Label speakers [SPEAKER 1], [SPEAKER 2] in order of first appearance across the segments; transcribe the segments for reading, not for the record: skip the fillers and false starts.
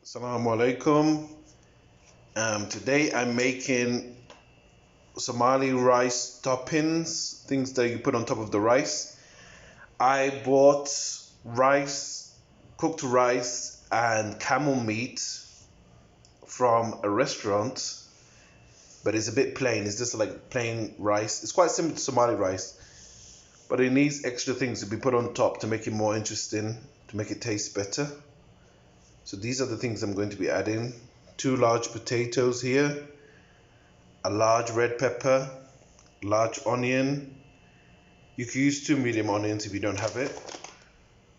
[SPEAKER 1] Assalamu alaikum. Today I'm making Somali rice toppings, things that you put on top of the rice. I bought rice, cooked rice, and camel meat from a restaurant, but it's a bit plain. It's just like plain rice. It's quite similar to Somali rice, but it needs extra things to be put on top to make it more interesting, to make it taste better. So these are the things I'm going to be adding. 2 large potatoes here, a large red pepper, large onion. You can use 2 medium onions if you don't have it.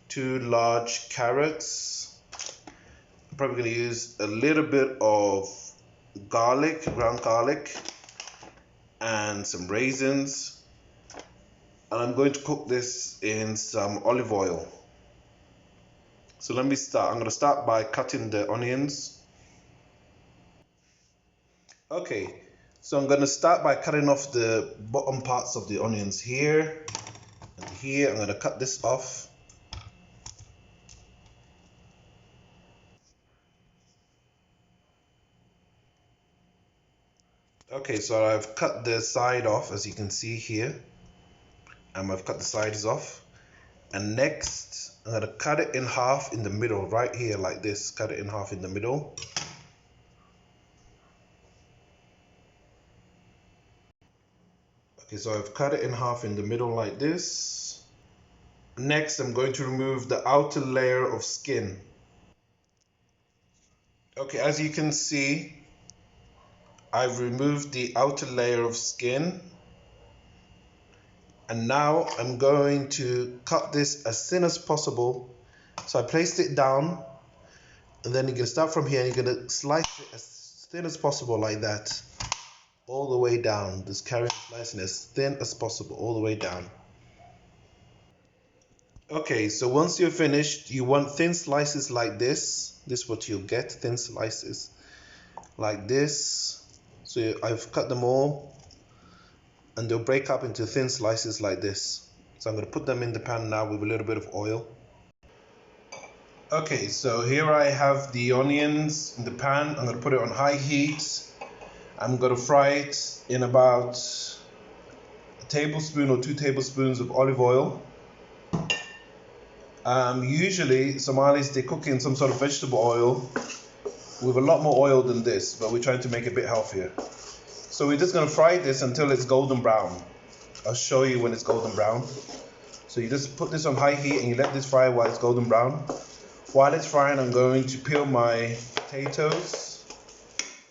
[SPEAKER 1] 2 large carrots. I'm probably going to use a little bit of garlic, ground garlic, and some raisins. And I'm going to cook this in some olive oil. So let me start. I'm going to start by cutting the onions. Okay, so I'm going to start by cutting off the bottom parts of the onions here and here. I'm going to cut this off. Okay, so I've cut the side off, as you can see here. I've cut the sides off. And next, I'm going to cut it in half in the middle, right here like this. Cut it in half in the middle. Okay, so I've cut it in half in the middle like this. Next, I'm going to remove the outer layer of skin. Okay, as you can see, I've removed the outer layer of skin. And now I'm going to cut this as thin as possible. So I placed it down, and then you're going to start from here and you're going to slice it as thin as possible like that, all the way down. Just carry on slicing as thin as possible, all the way down. Okay, so once you're finished, you want thin slices like this. This is what you'll get, thin slices like this. So I've cut them all, and they'll break up into thin slices like this. So I'm going to put them in the pan now with a little bit of oil. Okay, so here I have the onions in the pan. I'm going to put it on high heat. I'm going to fry it in about a tablespoon or 2 tablespoons of olive oil. Usually Somalis, they cook in some sort of vegetable oil with a lot more oil than this, but we're trying to make it a bit healthier. So we're just going to fry this until it's golden brown. I'll show you when it's golden brown. So you just put this on high heat and you let this fry while it's golden brown. While it's frying, I'm going to peel my potatoes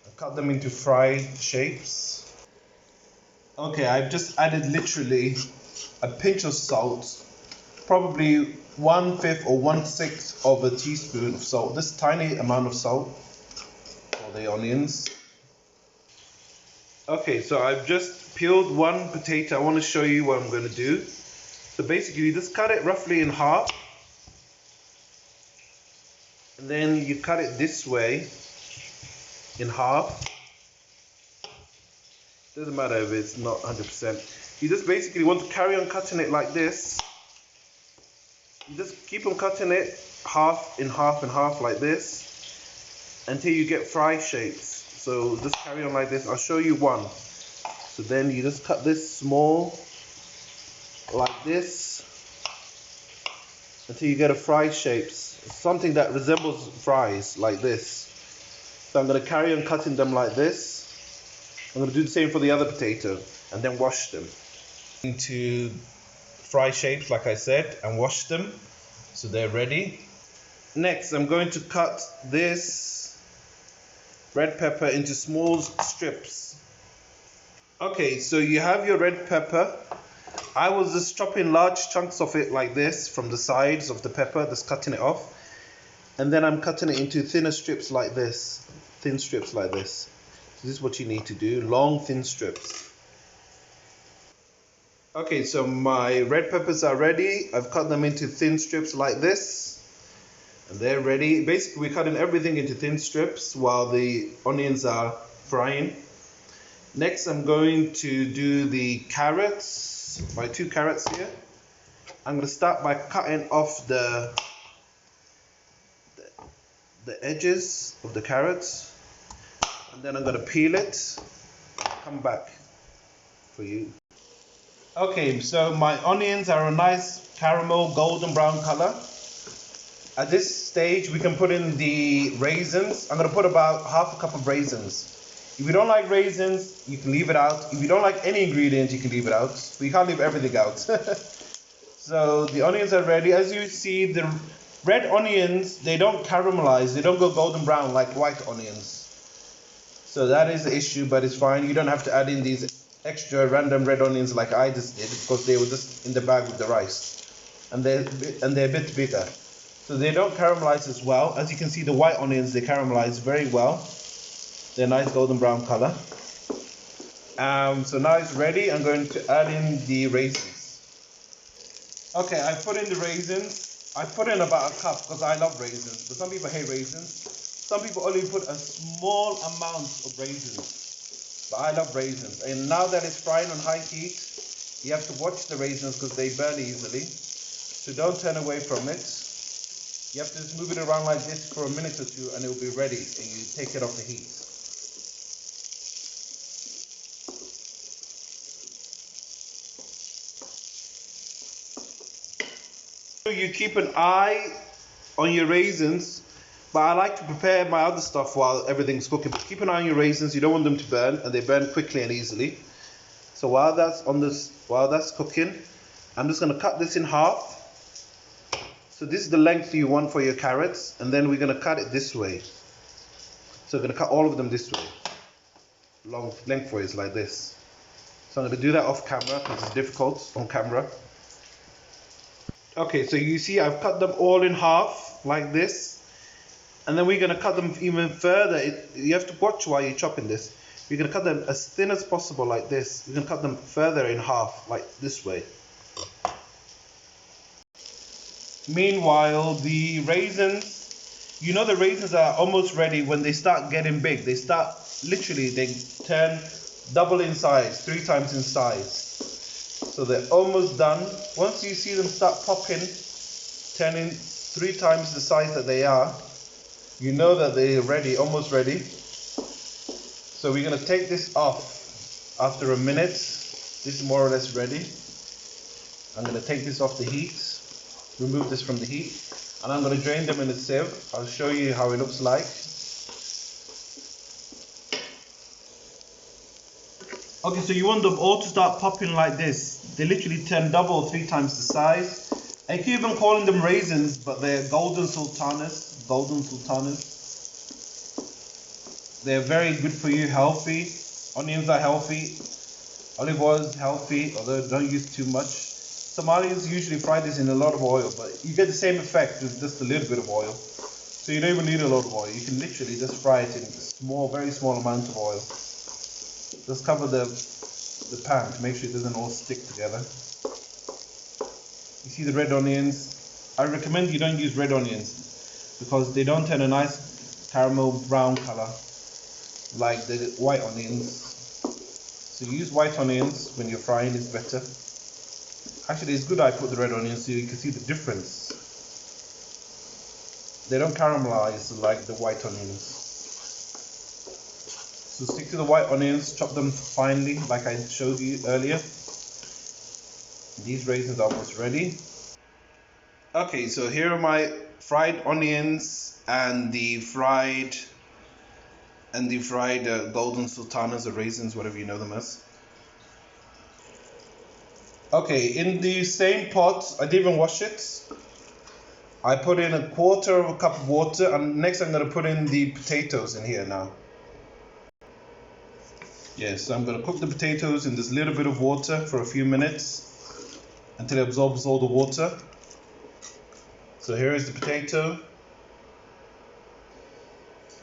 [SPEAKER 1] and cut them into fried shapes. Okay, I've just added literally a pinch of salt, probably 1/5 or 1/6 of a teaspoon of salt. This tiny amount of salt for the onions. Okay, so I've just peeled one potato. I want to show you what I'm going to do. So basically, you just cut it roughly in half. And then you cut it this way in half. Doesn't matter if it's not 100%. You just basically want to carry on cutting it like this. You just keep on cutting it half in half and half like this until you get fry shapes. So just carry on like this. I'll show you one. So then you just cut this small like this until you get a fry shapes. Something that resembles fries like this. So I'm going to carry on cutting them like this. I'm going to do the same for the other potato and then wash them into fry shapes like I said and wash them so they're ready. Next, I'm going to cut this red pepper into small strips. Okay, so you have your red pepper. I was just chopping large chunks of it like this from the sides of the pepper, just cutting it off. And then I'm cutting it into thinner strips like this. Thin strips like this. So this is what you need to do, long thin strips. Okay, so my red peppers are ready. I've cut them into thin strips like this. And they're ready. Basically, we're cutting everything into thin strips while the onions are frying. Next, I'm going to do the carrots. My 2 carrots here. I'm going to start by cutting off the the edges of the carrots, and then I'm going to peel it, come back for you. Okay, so my onions are a nice caramel golden brown color. At this stage we can put in the raisins. I'm going to put about half a cup of raisins. If you don't like raisins, you can leave it out. If you don't like any ingredient, you can leave it out, but you can't leave everything out. So the onions are ready. As you see, the red onions, they don't caramelize, they don't go golden brown like white onions. So that is the issue, but it's fine. You don't have to add in these extra random red onions like I just did, because they were just in the bag with the rice. And they're a bit bigger. So they don't caramelize as well. As you can see, the white onions, they caramelize very well. They're nice golden brown color. So now it's ready. I'm going to add in the raisins. Okay, I put in the raisins. I put in about a cup because I love raisins, but some people hate raisins. Some people only put a small amount of raisins, but I love raisins. And now that it's frying on high heat, you have to watch the raisins because they burn easily. So don't turn away from it. You have to just move it around like this for a minute or two and it will be ready, and you take it off the heat. You keep an eye on your raisins, but I like to prepare my other stuff while everything's cooking. But keep an eye on your raisins. You don't want them to burn, and they burn quickly and easily. So while that's cooking, I'm just going to cut this in half. So this is the length you want for your carrots, and then we're going to cut it this way. So we're going to cut all of them this way. Lengthwise like this. So I'm going to do that off camera because it's difficult on camera. Okay, so you see I've cut them all in half like this, and then we're going to cut them even further. You have to watch while you're chopping this. You're going to cut them as thin as possible like this. You're going to cut them further in half like this way. Meanwhile, the raisins, you know the raisins are almost ready when they start getting big. They turn double in size, 3 times in size. So they're almost done. Once you see them start popping, turning 3 times the size that they are, you know that they're ready, almost ready. So we're going to take this off after a minute. This is more or less ready. I'm going to take this off the heat, remove this from the heat, and I'm going to drain them in a sieve. I'll show you how it looks like. Okay, so you want them all to start popping like this. They literally turn double, 3 times the size. I keep on calling them raisins, but they're golden sultanas. Golden sultanas. They're very good for you, healthy. Onions are healthy. Olive oil is healthy, although don't use too much. Somalis usually fry this in a lot of oil, but you get the same effect with just a little bit of oil. So you don't even need a lot of oil. You can literally just fry it in a very small amount of oil. Just cover the pan to make sure it doesn't all stick together. You see the red onions. I recommend you don't use red onions because they don't turn a nice caramel brown color like the white onions. So use white onions when you're frying, it's better. Actually, it's good I put the red onions so you can see the difference. They don't caramelize like the white onions. So stick to the white onions, chop them finely like I showed you earlier. These raisins are almost ready. Okay, so here are my fried onions and the fried golden sultanas or raisins, whatever you know them as. Okay, in the same pot, I didn't even wash it. I put in 1/4 cup of water, and next I'm going to put in the potatoes in here now. Yes, so I'm going to cook the potatoes in this little bit of water for a few minutes until it absorbs all the water. So here is the potato.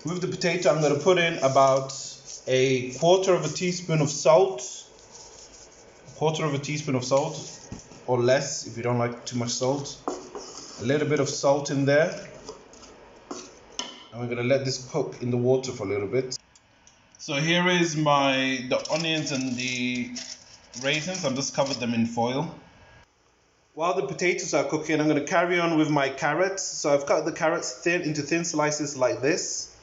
[SPEAKER 1] With the potato, I'm going to put in about 1/4 teaspoon of salt. 1/4 teaspoon of salt, or less if you don't like too much salt. A little bit of salt in there. And we're going to let this cook in the water for a little bit. So here is the onions and the raisins. I've just covered them in foil. While the potatoes are cooking, I'm going to carry on with my carrots. So I've cut the carrots into thin slices like this.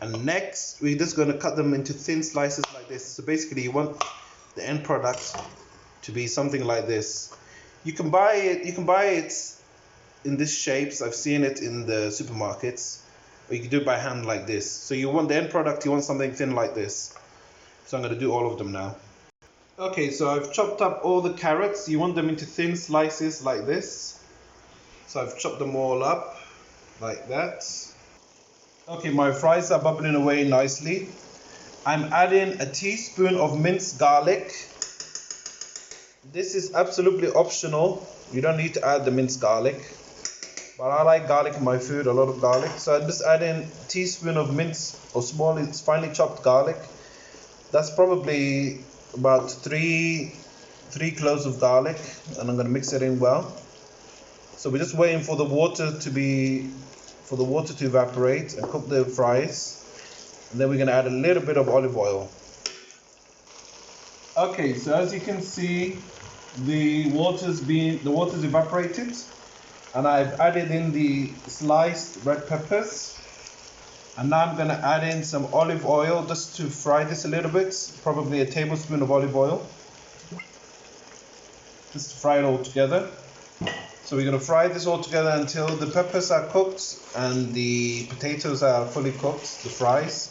[SPEAKER 1] And next, we're just going to cut them into thin slices like this. So basically, you want the end product to be something like this. You can buy it in this shapes. I've seen it in the supermarkets. Or you can do it by hand like this. So you want the end product, you want something thin like this. So I'm going to do all of them now. Okay, so I've chopped up all the carrots. You want them into thin slices like this. So I've chopped them all up like that. Okay, my fries are bubbling away nicely. I'm adding a teaspoon of minced garlic. This is absolutely optional. You don't need to add the minced garlic. But I like garlic in my food, a lot of garlic. So I'm just adding a teaspoon of minced or small, finely chopped garlic. That's probably about three cloves of garlic, and I'm going to mix it in well. So we're just waiting for the water to evaporate and cook the fries. And then we're going to add a little bit of olive oil. Okay, so as you can see, the water's evaporated, and I've added in the sliced red peppers. And now I'm going to add in some olive oil just to fry this a little bit, probably a tablespoon of olive oil. Just to fry it all together. So we're going to fry this all together until the peppers are cooked and the potatoes are fully cooked, the fries.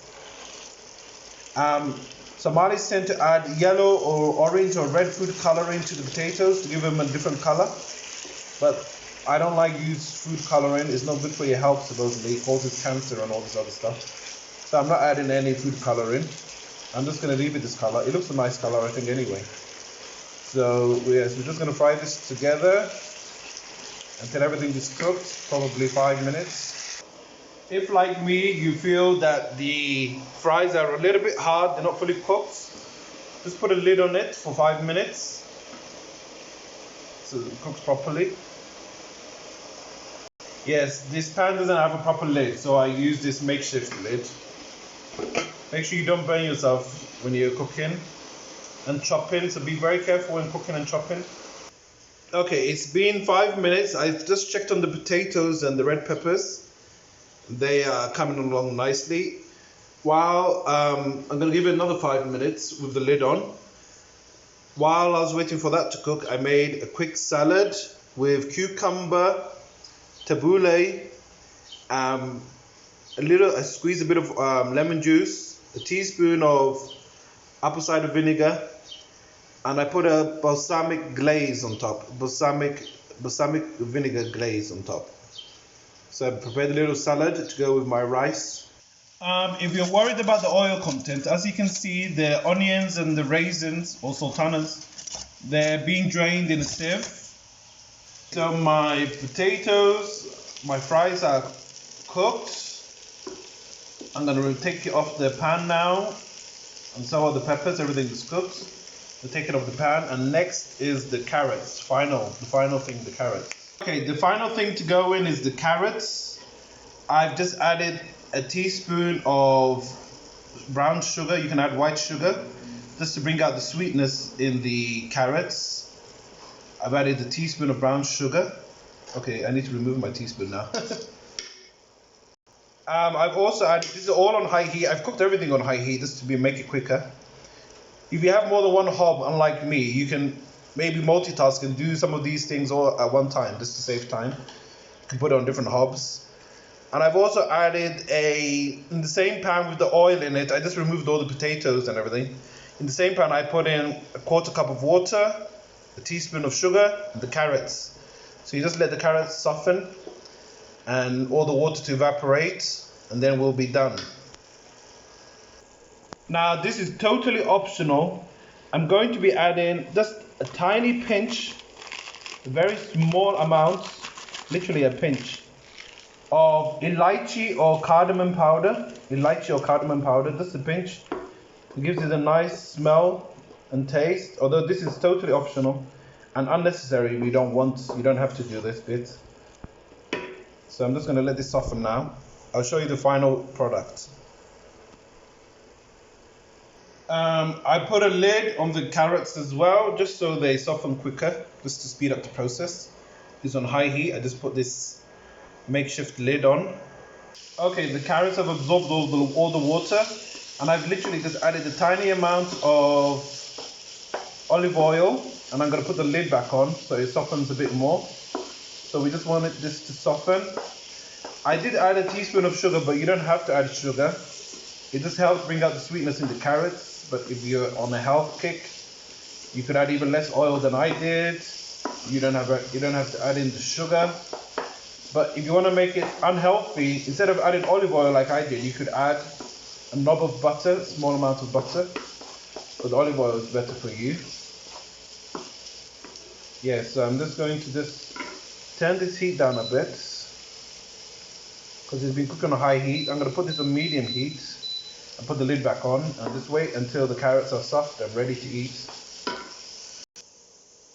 [SPEAKER 1] Somalis tend to add yellow or orange or red food coloring to the potatoes to give them a different color. But I don't like use food coloring. It's not good for your health, supposedly. It causes cancer and all this other stuff. So I'm not adding any food coloring. I'm just going to leave it this color. It looks a nice color, I think, anyway. So yes, we're just going to fry this together until everything is cooked, probably 5 minutes. If, like me, you feel that the fries are a little bit hard, they're not fully cooked, just put a lid on it for 5 minutes so it cooks properly. Yes, this pan doesn't have a proper lid, so I use this makeshift lid. Make sure you don't burn yourself when you're cooking and chopping, so be very careful when cooking and chopping. Okay, it's been 5 minutes. I've just checked on the potatoes and the red peppers. They are coming along nicely. While I'm going to give it another 5 minutes with the lid on. While I was waiting for that to cook, I made a quick salad with cucumber, tabbouleh, I squeezed a bit of lemon juice, a teaspoon of apple cider vinegar, and I put a balsamic glaze on top, balsamic vinegar glaze on top. So I prepared a little salad to go with my rice. If you're worried about the oil content, as you can see, the onions and the raisins, or sultanas, they're being drained in a sieve. So my potatoes, my fries are cooked. I'm going to take it off the pan now, and so are the peppers. Everything is cooked. We'll take it off the pan, and next is the carrots. The final thing, the carrots. Okay, the final thing to go in is the carrots. I've just added a teaspoon of brown sugar. You can add white sugar, just to bring out the sweetness in the carrots. I've added a teaspoon of brown sugar. Okay, I need to remove my teaspoon now. I've also added, this is all on high heat. I've cooked everything on high heat just to make it quicker. If you have more than one hob, unlike me, you can maybe multitask and do some of these things all at one time, just to save time. You can put it on different hobs. And I've also added in the same pan with the oil in it, I just removed all the potatoes and everything. In the same pan, I put in a 1/4 cup of water, a teaspoon of sugar, and the carrots. So you just let the carrots soften and all the water to evaporate, and then we'll be done. Now this is totally optional. I'm going to be adding just a tiny pinch, a very small amount, literally a pinch, of elaichi or cardamom powder. Just a pinch. It gives it a nice smell and taste, although this is totally optional and unnecessary. You don't have to do this bit. So I'm just going to let this soften now. I'll show you the final product. I put a lid on the carrots as well, just so they soften quicker, just to speed up the process. It's on high heat. I just put this makeshift lid on. Okay, the carrots have absorbed all the water, and I've literally just added a tiny amount of olive oil, and I'm going to put the lid back on so it softens a bit more. So we just want this to soften. I did add a teaspoon of sugar, but you don't have to add sugar. It just helps bring out the sweetness in the carrots. But if you're on a health kick, you could add even less oil than I did. You don't have to add in the sugar. But if you want to make it unhealthy, instead of adding olive oil like I did, you could add a knob of butter, a small amount of butter. But olive oil is better for you. Yeah, so I'm just going to turn this heat down a bit, because it's been cooked on a high heat. I'm going to put this on medium heat and put the lid back on, and just wait until the carrots are soft and ready to eat.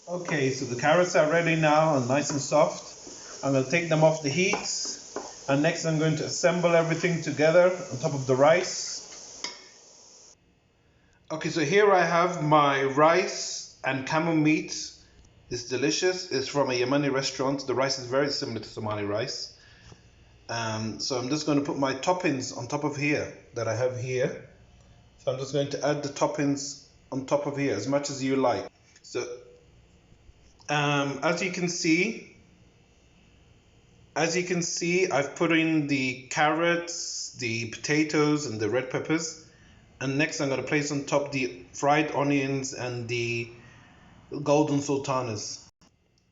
[SPEAKER 1] Okay, so the carrots are ready now and nice and soft. I'm going to take them off the heat, and next I'm going to assemble everything together on top of the rice. Okay, so here I have my rice and camel meat. It's delicious. It's from a Yemeni restaurant. The rice is very similar to Somali rice. So I'm just going to put my toppings on top of here that I have here. So I'm just going to add the toppings on top of here as much as you like. So as you can see, I've put in the carrots, the potatoes, and the red peppers. And next I'm going to place on top the fried onions and the golden sultanas.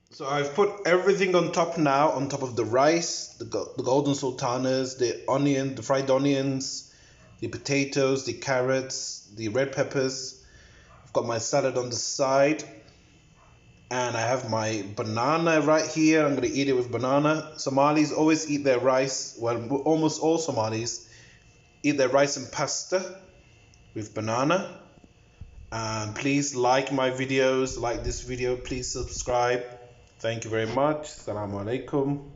[SPEAKER 1] So I've put everything on top now, on top of the rice, the golden sultanas, the onion, the fried onions, the potatoes, the carrots, the red peppers. I've got my salad on the side, and I have my banana right here. I'm going to eat it with banana. Somalis always eat their rice, well, almost all Somalis eat their rice and pasta with banana. Please like my videos, like this video, please subscribe. Thank you very much. Assalamu alaikum.